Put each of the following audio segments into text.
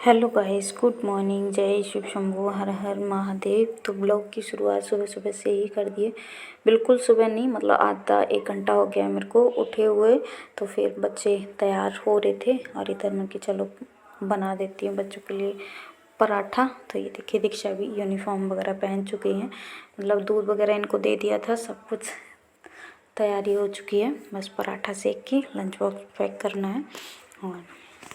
Hello guys, good morning. जय शिव शंभू, हर हर महादेव। तो blog की शुरुआत सुबह सुबह से ही कर दिए। बिल्कुल सुबह नहीं, मतलब आधा एक घंटा हो गया मेरे को उठे हुए। तो फिर बच्चे तैयार हो रहे थे और इधर मैं कि चलो बना देती हूँ बच्चों के लिए पराठा। तो ये देखिए, दीक्षा भी यूनिफॉर्म वगैरह पहन चुकी हैं, मतलब दूध वगैरह इनको दे दिया था, सब कुछ तैयारी हो चुकी है। बस पराठा सेक के लंच बॉक्स पैक करना है और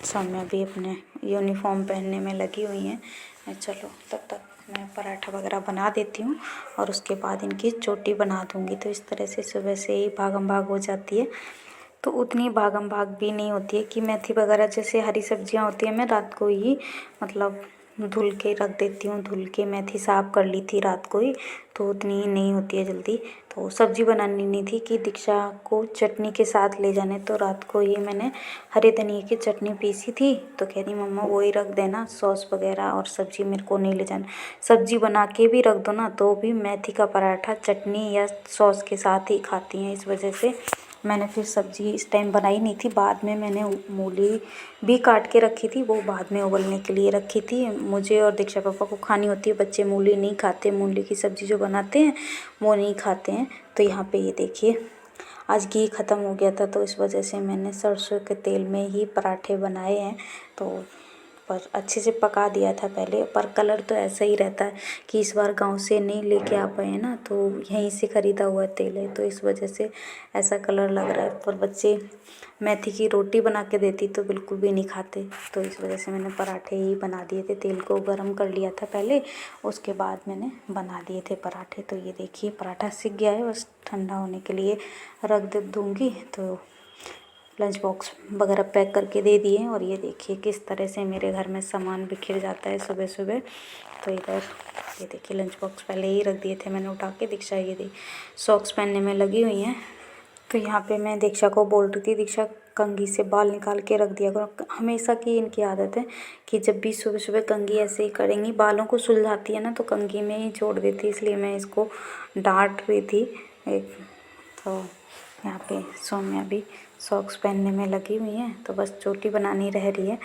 सौम्या भी अपने यूनिफॉर्म पहनने में लगी हुई हैं। चलो तब तक मैं पराठा वगैरह बना देती हूँ और उसके बाद इनकी चोटी बना दूँगी। तो इस तरह से सुबह से ही भागम भाग हो जाती है। तो उतनी भागम भाग भी नहीं होती है कि मेथी वगैरह जैसे हरी सब्जियाँ होती हैं, मैं रात को ही मतलब धुल के रख देती हूँ। धुल के मेथी साफ़ कर ली थी रात को ही, तो उतनी नहीं होती है जल्दी। तो सब्ज़ी बनानी नहीं थी कि दीक्षा को चटनी के साथ ले जाने, तो रात को ही मैंने हरे धनिए की चटनी पीसी थी। तो कह रही मम्मा वही रख देना, सॉस वगैरह और सब्ज़ी मेरे को नहीं ले जाना। सब्ज़ी बना के भी रख दो ना, तो भी मेथी का पराठा चटनी या सॉस के साथ ही खाती हैं। इस वजह से मैंने फिर सब्ज़ी इस टाइम बनाई नहीं थी। बाद में मैंने मूली भी काट के रखी थी, वो बाद में उबलने के लिए रखी थी। मुझे और दीक्षा पापा को खानी होती है, बच्चे मूली नहीं खाते, मूली की सब्ज़ी जो बनाते हैं वो नहीं खाते हैं। तो यहाँ पे ये देखिए, आज घी ख़त्म हो गया था, तो इस वजह से मैंने सरसों के तेल में ही पराठे बनाए हैं। तो पर अच्छे से पका दिया था पहले, पर कलर तो ऐसा ही रहता है कि इस बार गांव से नहीं लेके आ पाए हैं ना, तो यहीं से ख़रीदा हुआ तेल है, तो इस वजह से ऐसा कलर लग रहा है। पर बच्चे मेथी की रोटी बना के देती तो बिल्कुल भी नहीं खाते, तो इस वजह से मैंने पराठे ही बना दिए थे। तेल को गर्म कर लिया था पहले, उसके बाद मैंने बना दिए थे पराठे। तो ये देखिए, पराठा सिक गया है, बस ठंडा होने के लिए रख दूँगी। तो लंच बॉक्स वगैरह पैक करके दे दिए। और ये देखिए किस तरह से मेरे घर में सामान बिखर जाता है सुबह सुबह। तो इधर ये देखिए, लंच बॉक्स पहले ही रख दिए थे मैंने उठा के। दीक्षा ये देखिए सॉक्स पहनने में लगी हुई हैं। तो यहाँ पे मैं दीक्षा को बोल रही थी, दीक्षा कंघी से बाल निकाल के रख दिया करो। हमेशा की इनकी आदत है कि जब भी सुबह सुबह कंघी ऐसे ही करेंगी, बालों को सुलझाती है ना, तो कंघी में ही छोड़ देती, इसलिए मैं इसको डांट रही थी। तो यहाँ पे सौम्या भी सॉक्स पहनने में लगी हुई है, तो बस चोटी बनानी रह रही है।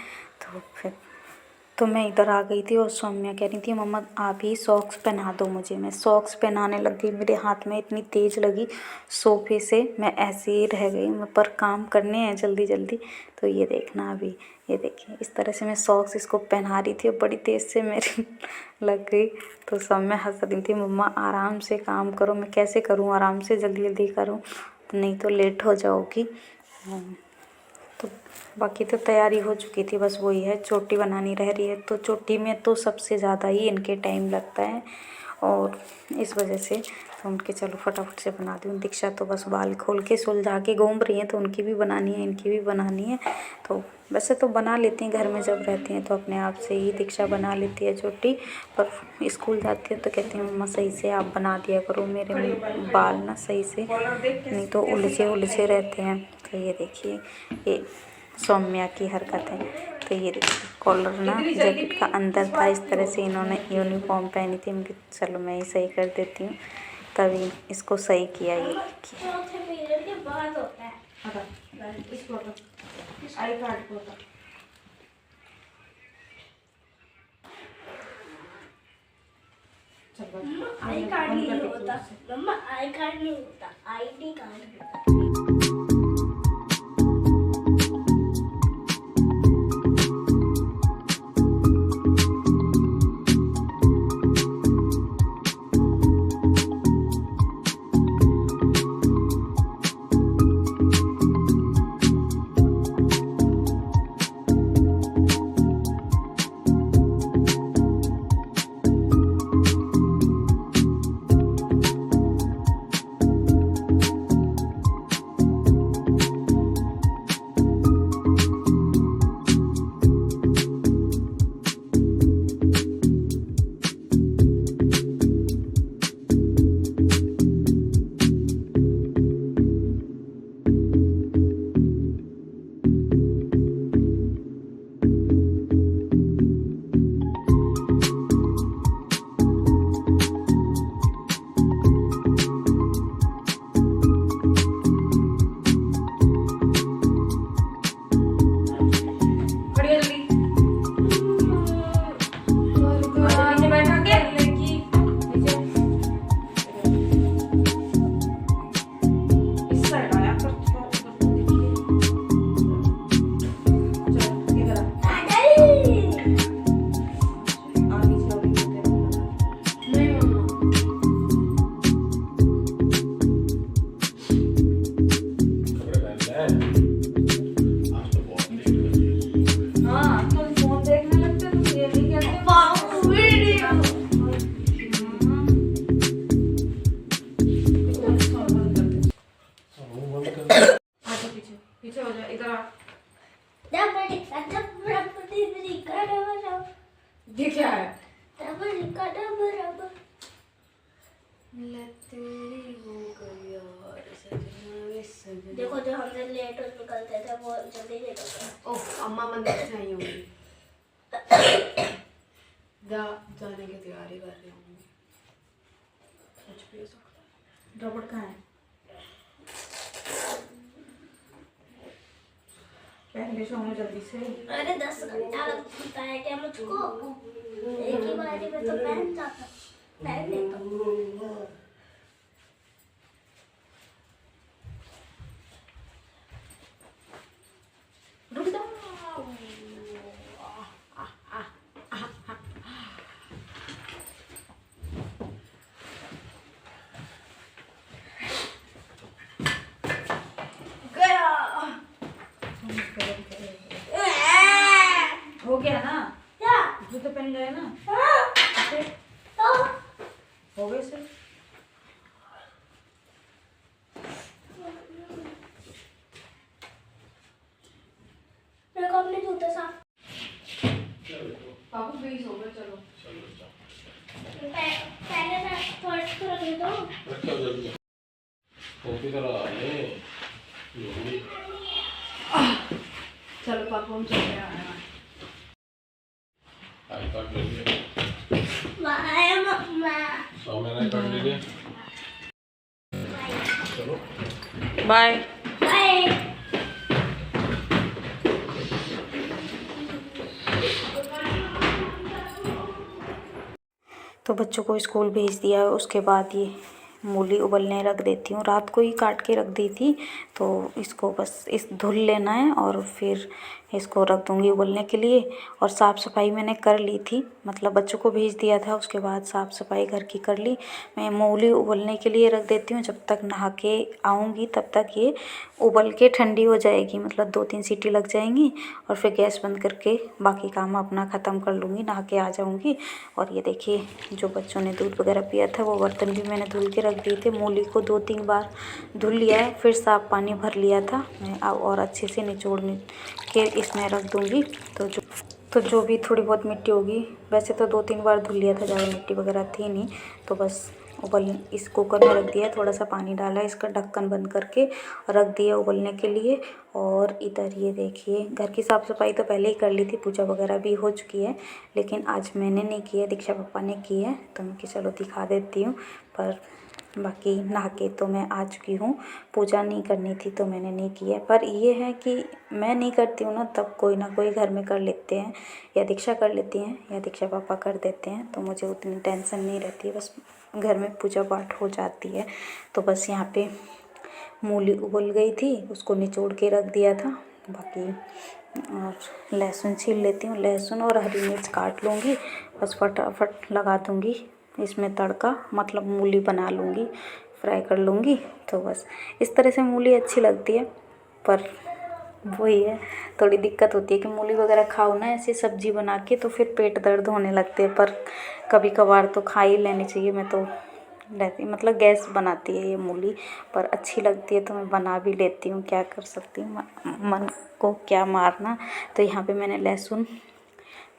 तो मैं इधर आ गई थी और सौम्या कह रही थी मम्मा आप ही सॉक्स पहना दो मुझे। मैं सॉक्स पहनाने लग गई, मेरे हाथ में इतनी तेज़ लगी सोफे से, मैं ऐसे ही रह गई। मैं पर काम करने हैं जल्दी जल्दी। तो ये देखना, अभी ये देखिए इस तरह से मैं सॉक्स इसको पहना रही थी और बड़ी तेज़ से मेरी लग गई। तो सौम्या हंस रही थी, मम्मा आराम से काम करो। मैं कैसे करूँ आराम से, जल्दी जल्दी करूँ, नहीं तो लेट हो जाओगी। तो बाकी तो तैयारी हो चुकी थी, बस वही है चोटी बनानी रह रही है। तो चोटी में तो सबसे ज़्यादा ही इनके टाइम लगता है, और इस वजह से तो उनके चलो फटाफट से बना दूँ। दीक्षा तो बस बाल खोल के सुलझा के घूम रही हैं, तो उनकी भी बनानी है, इनकी भी बनानी है। तो वैसे तो बना लेती हैं घर में, जब रहती हैं तो अपने आप से ही दीक्षा बना लेती है चोटी। पर स्कूल जाती है तो कहती है मम्मा सही से आप बना दिया करो मेरे बाल ना सही से, नहीं तो उलझे उलझे रहते हैं। तो ये देखिए, ये सौम्या की हरकत है। तो ये देखिए, कॉलर ना जैकेट का अंदर था, इस तरह से इन्होंने यूनिफॉर्म पहनी थी। उनकी चलो मैं ही सही कर देती हूँ, तभी इसको सही किया। ये आई कार्ड नहीं होता मम्मा, आई कार्ड नहीं होता, आईडी कार्ड होता। ये क्या है? रबर का रबर रबर। तेरी हो गई यार सजना वे सजना। देखो जो हमसे लेट हो निकलते थे वो जल्दी लेट हो गए। ओह अम्मा मंदिर से आई होंगी। जाने की तैयारी कर रही होंगी। कुछ भी हो सकता है। रबड़ कहाँ है? पहले शो में जल्दी से। अरे 10 घंटा लगता है क्या मुझको? एक ही बारी में तो पहन लेता हूँ। रुक जाओ। हो गया ना? क्या? जूते पहन गए ना? हाँ। तो हो गए सर। मेरे को अपने जूते साफ पापा 20 हो गए चलो। पहले मैं फर्स्ट को रख देता हूँ। चलो पापा हम चल रहे हैं। बाय मम्मा। बाय। बाय। तो बच्चों को स्कूल भेज दिया। उसके बाद ये मूली उबलने रख देती हूँ। रात को ही काट के रख दी थी, तो इसको बस इस धुल लेना है और फिर इसको रख दूँगी उबलने के लिए। और साफ़ सफाई मैंने कर ली थी, मतलब बच्चों को भेज दिया था, उसके बाद साफ़ सफाई घर की कर ली। मैं मूली उबलने के लिए रख देती हूँ। जब तक नहा के आऊँगी तब तक ये उबल के ठंडी हो जाएगी, मतलब 2-3 सीटी लग जाएंगी और फिर गैस बंद करके बाकी काम अपना ख़त्म कर लूँगी, नहा के आ जाऊँगी। और ये देखिए जो बच्चों ने दूध वगैरह पिया था वो बर्तन भी मैंने धुल के रख दिए थे। मूली को 2-3 बार धुल लिया है, फिर साफ पानी भर लिया था मैं, और अच्छे से निचोड़ के इसमें रख दूँगी। तो जो भी थोड़ी बहुत मिट्टी होगी, वैसे तो 2-3 बार धुल लिया था, ज़्यादा मिट्टी वगैरह थी नहीं, तो बस इस कुकर में रख दिया। थोड़ा सा पानी डाला, इसका ढक्कन बंद करके रख दिया उबलने के लिए। और इधर ये देखिए घर की साफ़ सफाई तो पहले ही कर ली थी, पूजा वगैरह भी हो चुकी है, लेकिन आज मैंने नहीं की है, दीक्षा पापा ने की है, तो मैं कि चलो दिखा देती हूँ। पर बाकी नहा के तो मैं आ चुकी हूँ, पूजा नहीं करनी थी तो मैंने नहीं की है। पर ये है कि मैं नहीं करती हूँ ना, तब कोई ना कोई घर में कर लेते हैं, या दीक्षा कर लेती हैं या दीक्षा पापा कर देते हैं, तो मुझे उतनी टेंशन नहीं रहती है, बस घर में पूजा पाठ हो जाती है। तो बस यहाँ पे मूली उबल गई थी, उसको निचोड़ के रख दिया था। बाकी और लहसुन छील लेती हूँ, लहसुन और हरी मिर्च काट लूँगी, बस फटाफट लगा दूँगी इसमें तड़का, मतलब मूली बना लूँगी, फ्राई कर लूँगी। तो बस इस तरह से मूली अच्छी लगती है। पर वही है, थोड़ी दिक्कत होती है कि मूली वगैरह खाओ ना ऐसी सब्जी बना के तो फिर पेट दर्द होने लगते हैं। पर कभी कभार तो खा ही लेनी चाहिए। मैं तो रहती, मतलब गैस बनाती है ये मूली, पर अच्छी लगती है तो मैं बना भी लेती हूँ, क्या कर सकती हूँ, मन को क्या मारना। तो यहाँ पे मैंने लहसुन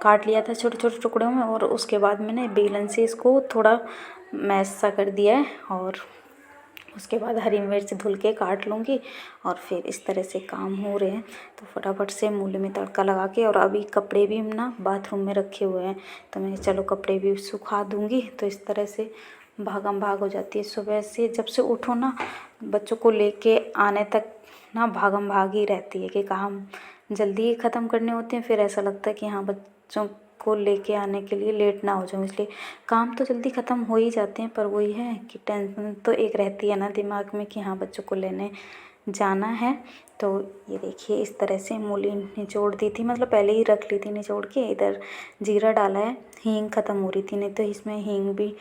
काट लिया था छोटे छोटे टुकड़ों में, और उसके बाद मैंने बेलन से इसको थोड़ा मैश सा कर दिया है। और उसके बाद हरी मिर्च धुल के काट लूँगी, और फिर इस तरह से काम हो रहे हैं। तो फटाफट से मूली में तड़का लगा के, और अभी कपड़े भी ना बाथरूम में रखे हुए हैं, तो मैं चलो कपड़े भी सुखा दूँगी। तो इस तरह से भागम भाग हो जाती है। सुबह से जब से उठो ना, बच्चों को लेके आने तक ना भागम भाग ही रहती है कि काम जल्दी ही ख़त्म करने होते हैं। फिर ऐसा लगता है कि हाँ बच्चों को लेके आने के लिए लेट ना हो जाऊँ, इसलिए काम तो जल्दी ख़त्म हो ही जाते हैं। पर वही है कि टेंशन तो एक रहती है ना दिमाग में कि हाँ बच्चों को लेने जाना है। तो ये देखिए इस तरह से मूली निचोड़ दी थी, मतलब पहले ही रख ली थी निचोड़ के। इधर जीरा डाला है, हींग ख़त्म हो रही थी, नहीं तो इसमें हींग भी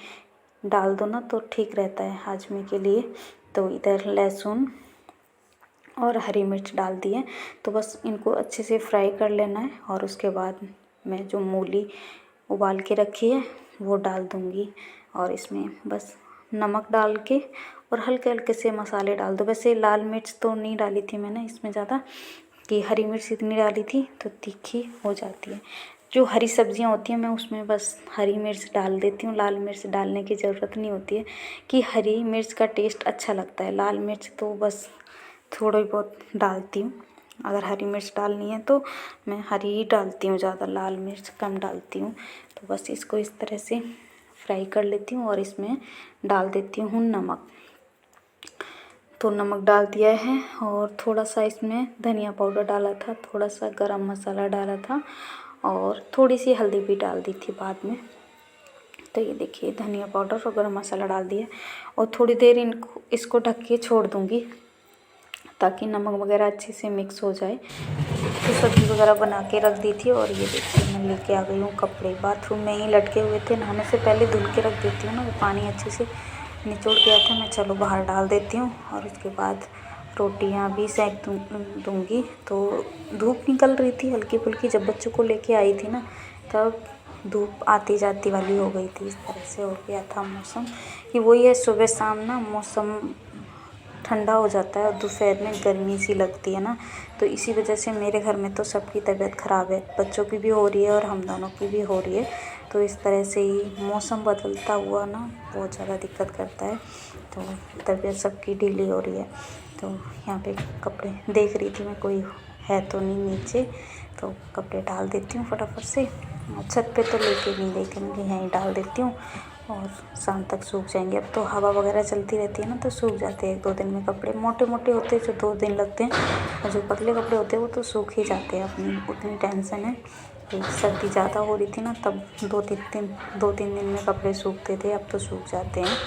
डाल दो ना तो ठीक रहता है हाजमे के लिए। तो इधर लहसुन और हरी मिर्च डाल दिए, तो बस इनको अच्छे से फ्राई कर लेना है। और उसके बाद मैं जो मूली उबाल के रखी है वो डाल दूँगी, और इसमें बस नमक डाल के और हल्के हल्के से मसाले डाल दो। वैसे लाल मिर्च तो नहीं डाली थी मैंने इसमें ज़्यादा, कि हरी मिर्च इतनी डाली थी तो तीखी हो जाती है। जो हरी सब्जियां होती हैं मैं उसमें बस हरी मिर्च डाल देती हूँ। लाल मिर्च डालने की ज़रूरत नहीं होती है कि हरी मिर्च का टेस्ट अच्छा लगता है। लाल मिर्च तो बस थोड़ा ही बहुत डालती हूँ। अगर हरी मिर्च डालनी है तो मैं हरी ही डालती हूँ, ज़्यादा लाल मिर्च कम डालती हूँ। तो बस इसको इस तरह से फ्राई कर लेती हूँ और इसमें डाल देती हूँ नमक। तो नमक डाल दिया है और थोड़ा सा इसमें धनिया पाउडर डाला था, थोड़ा सा गरम मसाला डाला था और थोड़ी सी हल्दी भी डाल दी थी बाद में। तो ये देखिए धनिया पाउडर और गरम मसाला डाल दिया और थोड़ी देर इसको ढक के छोड़ दूँगी ताकि नमक वगैरह अच्छे से मिक्स हो जाए। तो सब्ज़ी वगैरह बना के रख दी थी और ये देखिए मैं लेके आ गई हूँ कपड़े। बाथरूम में ही लटके हुए थे, नहाने से पहले धुल के रख देती हूँ ना, पानी अच्छे से निचोड़ गया था। मैं चलो बाहर डाल देती हूँ और उसके बाद रोटियां भी सेक दूँगी। तो धूप निकल रही थी हल्की फुल्की, जब बच्चों को लेके आई थी ना तब धूप आती जाती वाली हो गई थी। इस तरह से हो गया था मौसम कि वही है, सुबह शाम ना मौसम ठंडा हो जाता है और दोपहर में गर्मी सी लगती है ना। तो इसी वजह से मेरे घर में तो सबकी तबीयत ख़राब है, बच्चों की भी हो रही है और हम दोनों की भी हो रही है। तो इस तरह से ही मौसम बदलता हुआ ना बहुत ज़्यादा दिक्कत करता है। तो तबीयत सबकी ढीली हो रही है। तो यहाँ पे कपड़े देख रही थी मैं, कोई है तो नहीं नीचे, तो कपड़े डाल देती हूँ फटाफट से। छत पे तो लेके नहीं गई थी, मैं यहीं डाल देती हूँ और शाम तक सूख जाएंगे। अब तो हवा वगैरह चलती रहती है ना तो सूख जाते हैं 1-2 दिन में। कपड़े मोटे मोटे होते हैं जो 2 दिन लगते हैं और जो पतले कपड़े होते हैं वो तो सूख ही जाते हैं। अपनी उतनी टेंशन है। तो सर्दी ज़्यादा हो रही थी ना तब 2-3 दिन में कपड़े सूखते थे, अब तो सूख जाते हैं।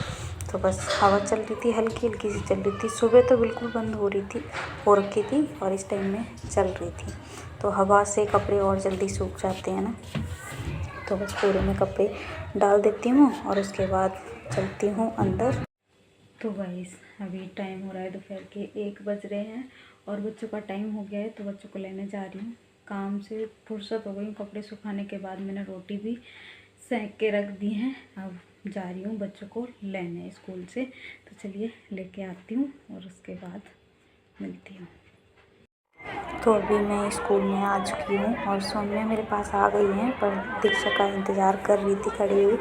तो बस हवा चल रही थी, हल्की हल्की सी चल रही थी। सुबह तो बिल्कुल बंद हो रखी थी और इस टाइम में चल रही थी। तो हवा से कपड़े और जल्दी सूख जाते हैं ना। तो बस पूरे में कपड़े डाल देती हूँ और उसके बाद चलती हूँ अंदर। तो गाइस अभी टाइम हो रहा है दोपहर के 1 बज रहे हैं और बच्चों का टाइम हो गया है। तो बच्चों को लेने जा रही हूँ। काम से फुर्सत हो गई, कपड़े सुखाने के बाद मैंने रोटी भी सेंक के रख दी हैं। अब जा रही हूँ बच्चों को लेने स्कूल से। तो चलिए लेके आती हूँ और उसके बाद मिलती हूँ। तो अभी मैं स्कूल में आ चुकी हूँ और सौम्या मेरे पास आ गई हैं, पर दीक्षा का इंतज़ार कर रही थी खड़ी हुई।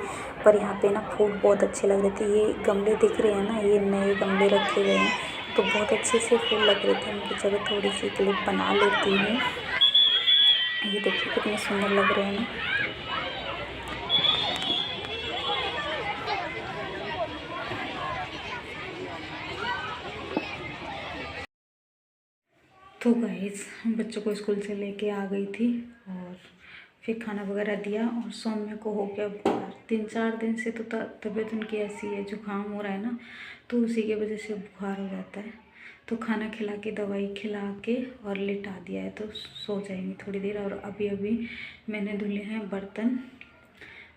पर यहाँ पे ना फूल बहुत अच्छे लग रहे थे। ये गमले दिख रहे हैं ना, ये नए गमले रखे गए हैं तो बहुत अच्छे से फूल लग रहे थे। उनकी जगह थोड़ी सी क्लिप बना लेती हूँ। ये देखिए कितने सुंदर लग रहे हैं ना। तो गाइस बच्चों को स्कूल से लेके आ गई थी और फिर खाना वगैरह दिया और सौम्य को हो गया बुखार। 3-4 दिन से तो तबीयत उनकी ऐसी है, जुकाम हो रहा है ना, तो उसी के वजह से बुखार हो जाता है। तो खाना खिला के दवाई खिला के और लिटा दिया है, तो सो जाएंगी थोड़ी देर। और अभी अभी मैंने धुले हैं बर्तन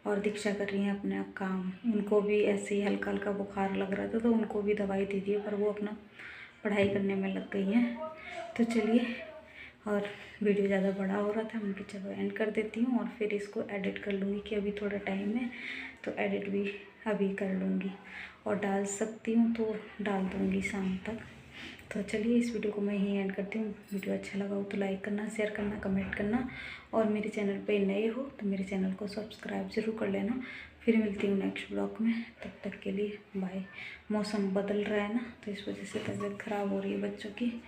और दीक्षा कर रही हैं अपना काम। उनको भी ऐसे ही हल्का हल्का बुखार लग रहा था तो उनको भी दवाई दे दी है, पर वो अपना पढ़ाई करने में लग गई हैं। तो चलिए, और वीडियो ज़्यादा बड़ा हो रहा था, मैं चलो एंड कर देती हूँ और फिर इसको एडिट कर लूँगी कि अभी थोड़ा टाइम है तो एडिट भी अभी कर लूँगी और डाल सकती हूँ तो डाल दूँगी शाम तक। तो चलिए इस वीडियो को मैं यहीं एंड करती हूँ। वीडियो अच्छा लगा हो तो लाइक करना, शेयर करना, कमेंट करना और मेरे चैनल पे नए हो तो मेरे चैनल को सब्सक्राइब ज़रूर कर लेना। फिर मिलती हूँ नेक्स्ट ब्लॉग में, तब तक के लिए बाय। मौसम बदल रहा है ना तो इस वजह से तबीयत ख़राब हो रही है बच्चों की।